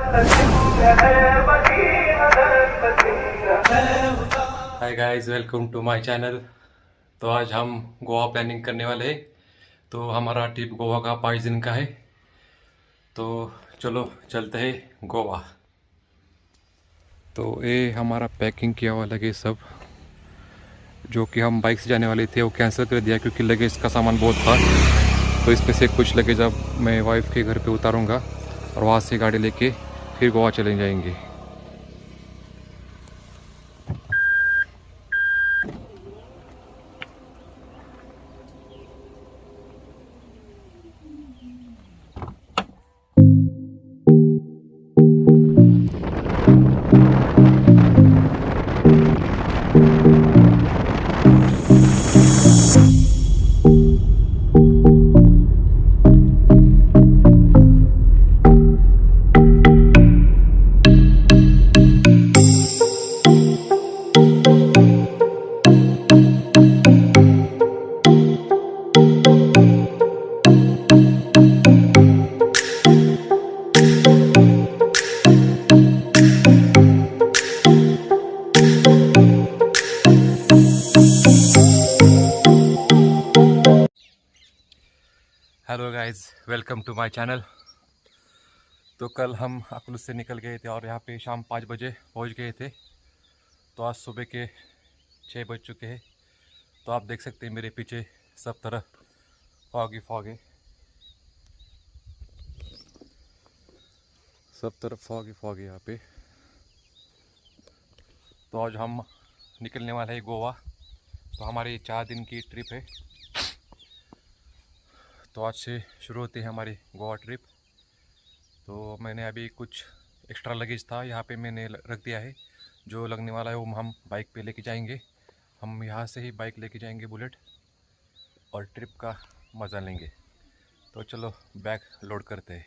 Hi guys, welcome to my channel. तो आज हम गोवा प्लानिंग करने वाले हैं। तो हमारा ट्रिप गोवा का 5 दिन का है। तो चलो चलते हैं गोवा। तो ये हमारा पैकिंग किया हुआ लगेज सब, जो कि हम बाइक से जाने वाले थे वो कैंसिल कर दिया क्योंकि लगेज का सामान बहुत था। तो इसमें से कुछ लगेज अब मैं वाइफ के घर पे उतारूँगा और वहाँ से गाड़ी लेके फिर गोवा चले जाएंगे। Hello guys, welcome to my channel. तो कल हम अकलू से निकल गए थे और यहाँ पे शाम 5 बजे पहुँच गए थे। तो आज सुबह के 6 बज चुके हैं। तो आप देख सकते हैं मेरे पीछे सब तरफ फॉग है, सब तरफ फॉग है यहाँ पे। तो आज हम निकलने वाले हैं गोवा। तो हमारी 4 दिन की ट्रिप है। तो आज से शुरू होती है हमारी गोवा ट्रिप। तो मैंने अभी कुछ एक्स्ट्रा लगेज था यहाँ पे मैंने रख दिया है। जो लगने वाला है वो हम बाइक पे लेके जाएंगे। हम यहाँ से ही बाइक लेके जाएंगे बुलेट, और ट्रिप का मज़ा लेंगे। तो चलो बैग लोड करते हैं।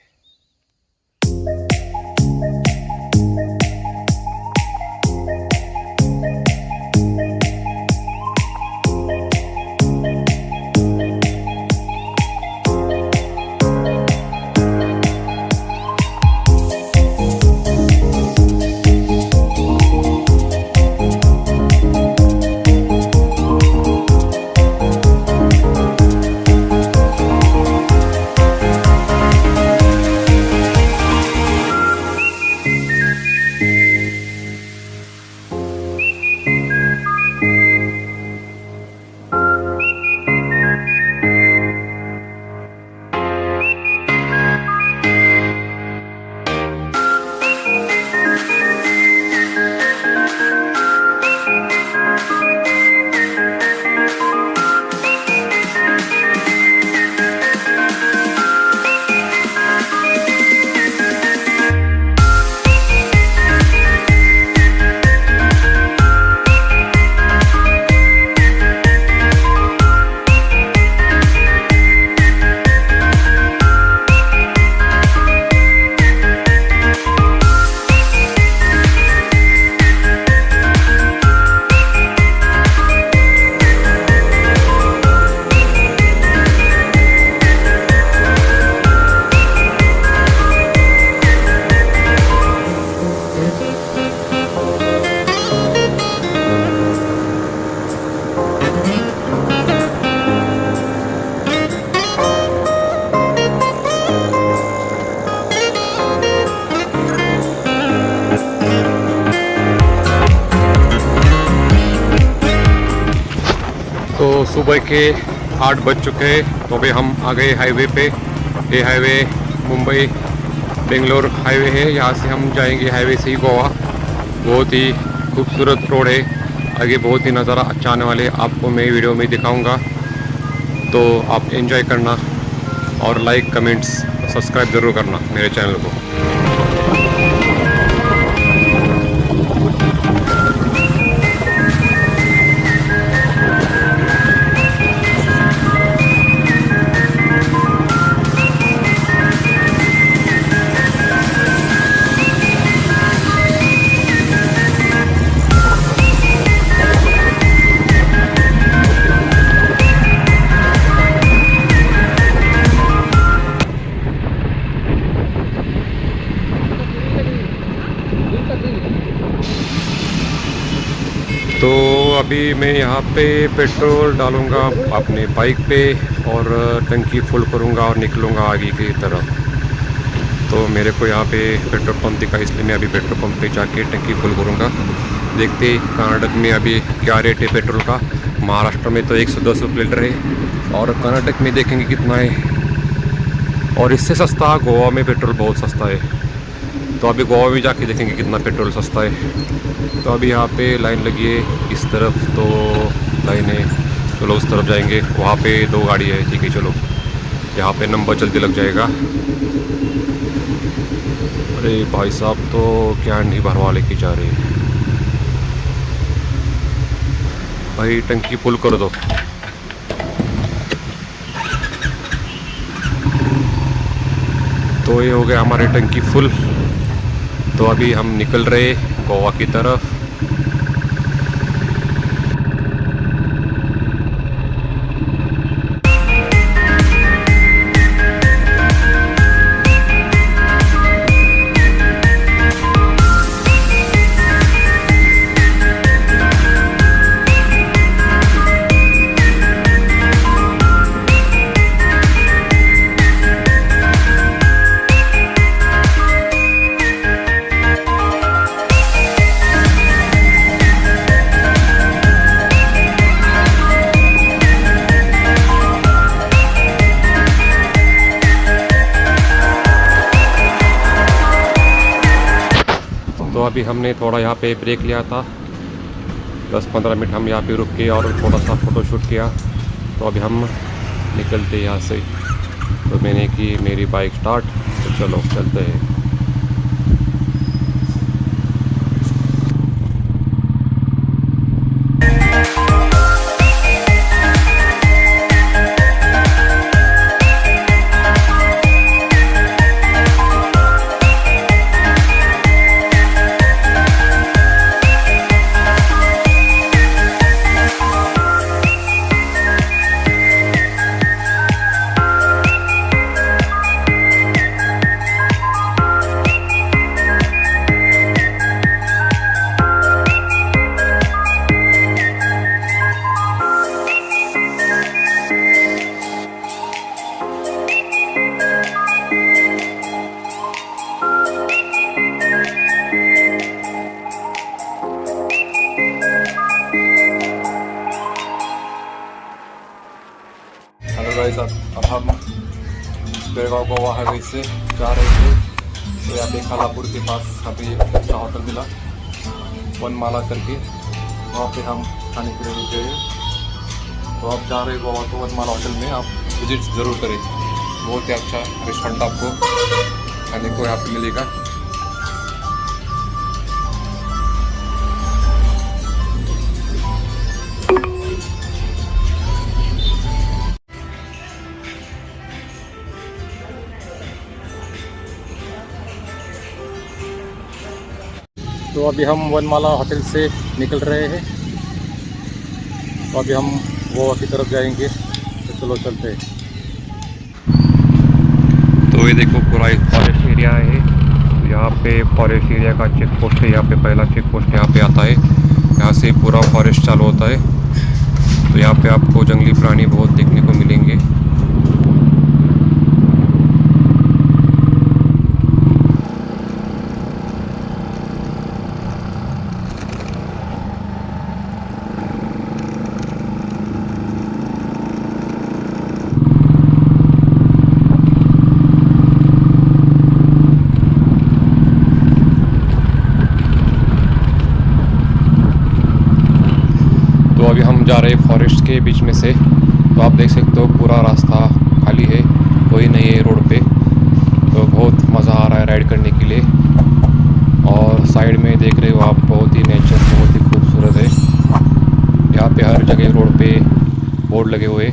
तो सुबह के 8 बज चुके हैं। तो अभी हम आ गए हाईवे पे। ये हाईवे मुंबई बेंगलोर हाईवे है। यहाँ से हम जाएंगे हाईवे से ही गोवा। बहुत ही खूबसूरत रोड है, आगे बहुत ही नज़ारा अच्छा आने वाले आपको मैं वीडियो में दिखाऊंगा। तो आप एंजॉय करना और लाइक कमेंट्स सब्सक्राइब ज़रूर करना मेरे चैनल को। तो अभी मैं यहाँ पे पेट्रोल डालूँगा अपने बाइक पे और टंकी फुल करूँगा और निकलूँगा आगे की तरफ। तो मेरे को यहाँ पे पेट्रोल पंप दिखा, इसलिए मैं अभी पेट्रोल पंप पे जाके टंकी फुल करूँगा। देखते कर्नाटक में अभी क्या रेट है पेट्रोल का। महाराष्ट्र में तो 110 रुपये लीटर है और कर्नाटक में देखेंगे कितना है। और इससे सस्ता गोवा में पेट्रोल बहुत सस्ता है। तो अभी गोवा में जाके देखेंगे कितना पेट्रोल सस्ता है। तो अभी यहाँ पे लाइन लगी है इस तरफ, तो लाइन है, चलो उस तरफ जाएंगे। वहाँ पे 2 गाड़ी है, ठीक है चलो। यहाँ पे नंबर जल्दी लग जाएगा। अरे भाई साहब तो क्या नहीं भरवा लेके जा रहे हैं भाई, टंकी फुल कर दो। तो ये हो गया हमारी टंकी फुल। तो अभी हम निकल रहे गोवा की तरफ। तो अभी हमने थोड़ा यहाँ पे ब्रेक लिया था, 10-15 मिनट हम यहाँ पे रुक के और थोड़ा सा फ़ोटो शूट किया। तो अभी हम निकलते यहाँ से। तो मैंने की मेरी बाइक स्टार्ट, तो चलो चलते हैं। गाइस अब हम बेळगाव गोवा हाईवे से जा रहे थे। तो यहाँ पे खालापुर के पास अभी अच्छा होटल मिला, वनमाला करके, वहाँ पे हम खाने के लिए रुके हैं। तो आप जा रहे गोवा तो वनमाला होटल में आप विजिट ज़रूर करें। बहुत ही अच्छा रेस्टोरेंट आपको खाने को यहाँ पे मिलेगा। तो अभी हम वनमाला होटल से निकल रहे हैं। तो अभी हम गोवा की तरफ जाएंगे, तो चलो चलते हैं। तो ये देखो पूरा एक फॉरेस्ट एरिया है। यहाँ पे फॉरेस्ट एरिया का चेक पोस्ट है। यहाँ पे पहला चेक पोस्ट यहाँ पे आता है। यहाँ से पूरा फॉरेस्ट चालू होता है। तो यहाँ पे आपको जंगली प्राणी बहुत देखने को मिलेंगे। तो अभी हम जा रहे हैं फॉरेस्ट के बीच में से। तो आप देख सकते हो पूरा रास्ता खाली है, कोई नहीं है रोड पे। तो बहुत मज़ा आ रहा है राइड करने के लिए। और साइड में देख रहे हो आप, बहुत ही नेचर बहुत ही खूबसूरत है। यहाँ पे हर जगह रोड पे बोर्ड लगे हुए।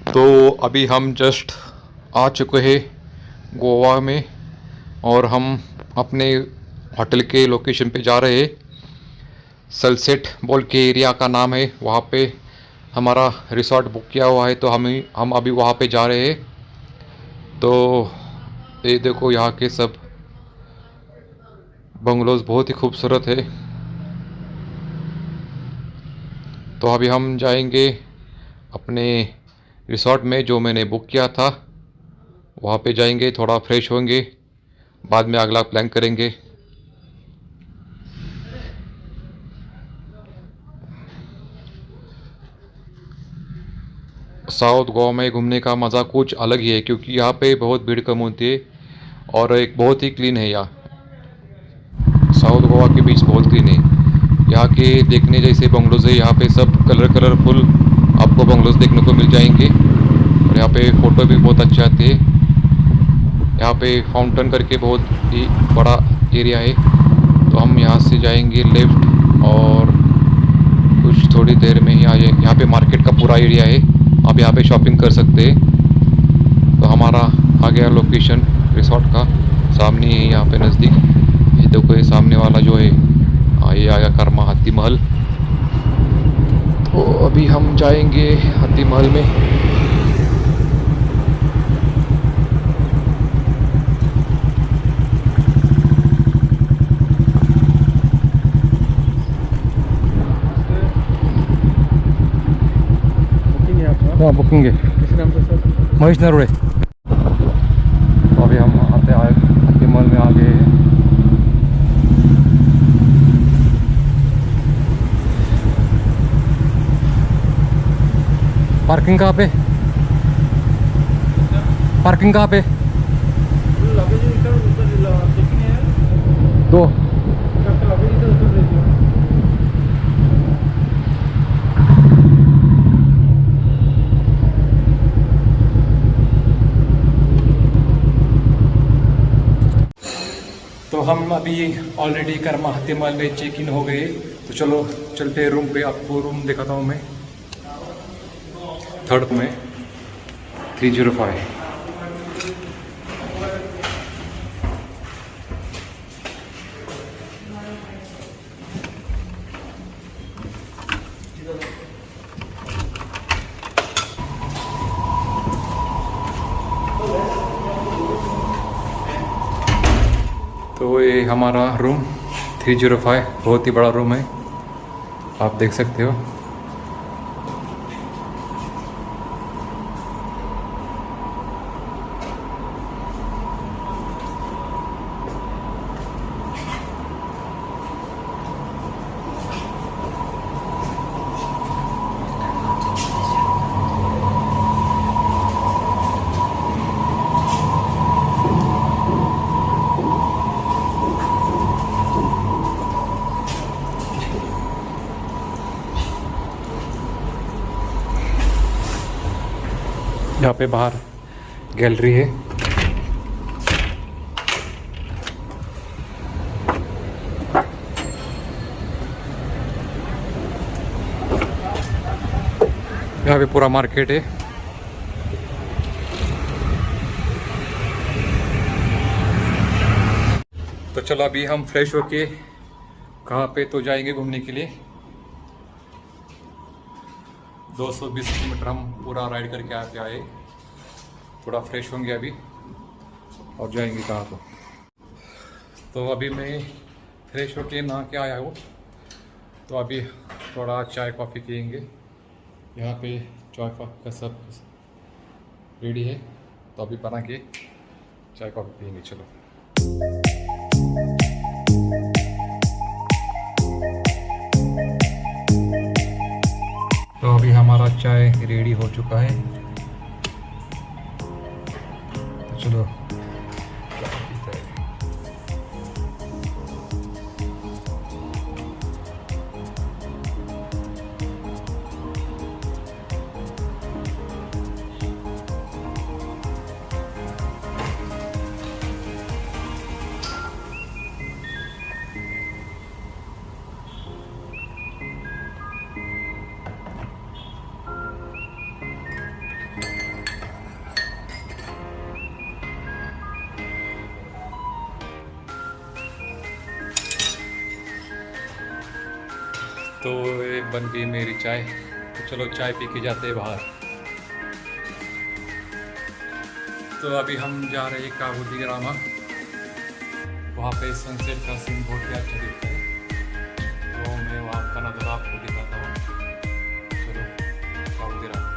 तो अभी हम जस्ट आ चुके हैं गोवा में और हम अपने होटल के लोकेशन पे जा रहे हैं। सनसेट बोल के एरिया का नाम है, वहाँ पे हमारा रिसोर्ट बुक किया हुआ है, तो हम अभी वहाँ पे जा रहे हैं। तो ये देखो यहाँ के सब बंगलोज बहुत ही खूबसूरत है। तो अभी हम जाएंगे अपने रिसोर्ट में जो मैंने बुक किया था, वहाँ पे जाएंगे, थोड़ा फ्रेश होंगे, बाद में अगला प्लान करेंगे। साउथ गोवा में घूमने का मज़ा कुछ अलग ही है, क्योंकि यहाँ पे बहुत भीड़ कम होती है और एक बहुत ही क्लीन है यहाँ। साउथ गोवा के बीच बहुत क्लीन है। यहाँ के देखने जैसे बंगलोज है, यहाँ पे सब कलरफुल आपको बंगलोज देखने को मिल जाएंगे और यहाँ पे फ़ोटो भी बहुत अच्छे आते हैं। यहाँ पे फाउंटेन करके बहुत ही बड़ा एरिया है, तो हम यहाँ से जाएंगे लेफ़्ट और कुछ थोड़ी देर में ही आ जाए। यहाँ पे मार्केट का पूरा एरिया है, आप यहाँ पे शॉपिंग कर सकते हैं। तो हमारा आ गया लोकेशन रिसोर्ट का, सामने ही यहाँ पे नज़दीक। ये देखो ये सामने वाला जो है ये आया कर्मा हाथी महल। तो अभी हम जाएंगे हाथी महल में। हाँ बुकिंग है, किस नाम से सर? महेश नरोड़े। तो अभी हम आते आए हाथी महल में आ गए हैं। पार्किंग कहाँ पे? पार्किंग कहाँ पे? दो तो हम अभी ऑलरेडी कर्मा हाथी महल में चेक इन हो गए। तो चलो चलते हैं रूम पे, आपको रूम दिखाता हूँ मैं। थर्ड में 305। तो ये हमारा रूम 305 बहुत ही बड़ा रूम है, आप देख सकते हो। यहाँ पे बाहर गैलरी है। यहाँ पे पूरा मार्केट है। तो चलो अभी हम फ्रेश होके कहाँ पे तो जाएंगे घूमने के लिए। 220 किलोमीटर हम पूरा राइड करके यहाँ पे आए। थोड़ा फ्रेश होंगे अभी और जाएंगे कहाँ को। तो अभी मैं फ्रेश होके नहा के आया हूँ, तो अभी थोड़ा चाय कॉफ़ी पियेंगे। यहाँ पे चाय का सब रेडी है, तो अभी बना के चाय कॉफ़ी पियेंगे। चलो। तो अभी हमारा चाय रेडी हो चुका है, तो चलो तो ये बन गई मेरी चाय। तो चलो चाय पी के जाते हैं बाहर। तो अभी हम जा रहे हैं काबू दी ग्रामा। वहाँ पे सनसेट का सीन बहुत ही अच्छा दिखता है, तो मैं वहाँ का नज़ारा आपको दिखाता हूँ। चलो काबू दी ग्रामा।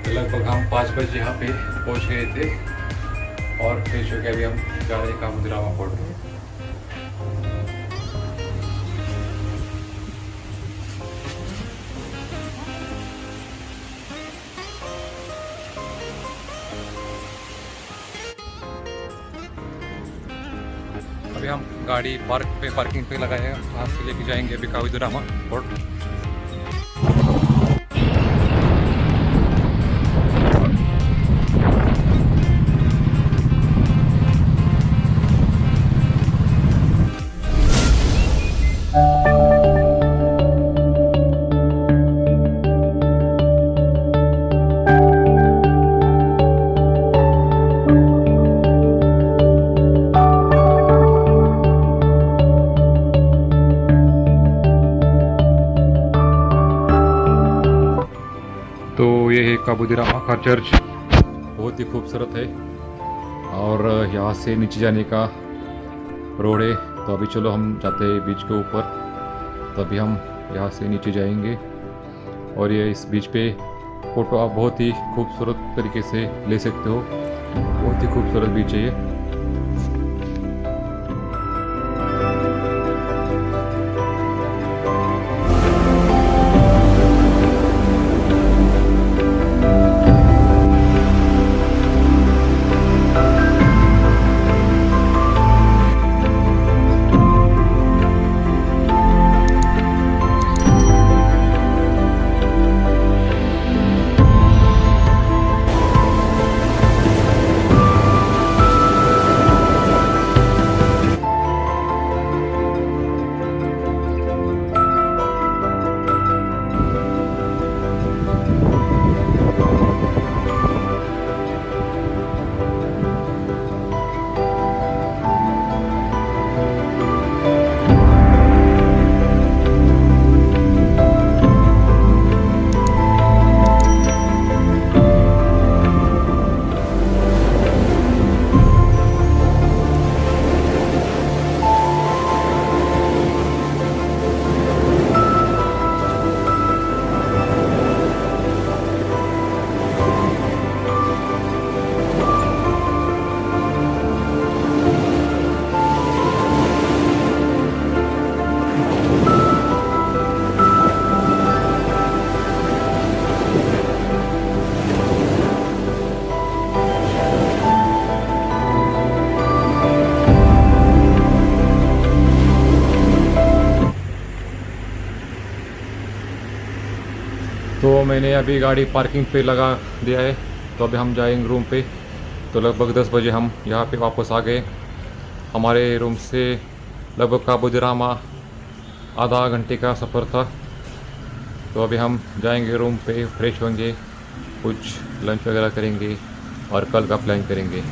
लगभग हम 5 बजे यहाँ पे पहुँच गए थे और फ्रेश हो के अभी हम जा रहे हैं काबू दी ग्रामा पोर्ट में। अभी हम गाड़ी पार्किंग पे लगाए, वहाँ से लेके जाएंगे अभी काबू दी ग्रामा पोर्ट। तो ये है काबू दी ग्रामा का चर्च, बहुत ही खूबसूरत है और यहाँ से नीचे जाने का रोड है। तो अभी चलो हम जाते हैं बीच के ऊपर। तो अभी हम यहाँ से नीचे जाएंगे और ये इस बीच पे फ़ोटो आप बहुत ही खूबसूरत तरीके से ले सकते हो। बहुत ही खूबसूरत बीच है ये। तो मैंने अभी गाड़ी पार्किंग पे लगा दिया है। तो अभी हम जाएंगे रूम पे। तो लगभग 10 बजे हम यहाँ पे वापस आ गए। हमारे रूम से लगभग काबू दी ग्रामा आधा घंटे का सफ़र था। तो अभी हम जाएंगे रूम पे, फ्रेश होंगे, कुछ लंच वगैरह करेंगे और कल का प्लान करेंगे।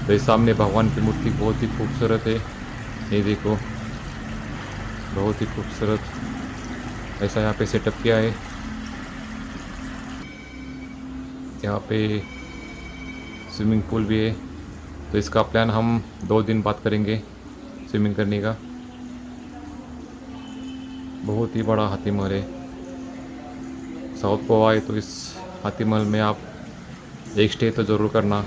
तो इस सामने भगवान की मूर्ति बहुत ही खूबसूरत है, ये देखो, बहुत ही खूबसूरत ऐसा यहाँ पे सेटअप किया है। यहाँ पे स्विमिंग पूल भी है। तो इसका प्लान हम 2 दिन बाद करेंगे स्विमिंग करने का। बहुत ही बड़ा हाथी महल है। साउथ गोवा आए तो इस हाथी महल में आप एक स्टे तो ज़रूर करना।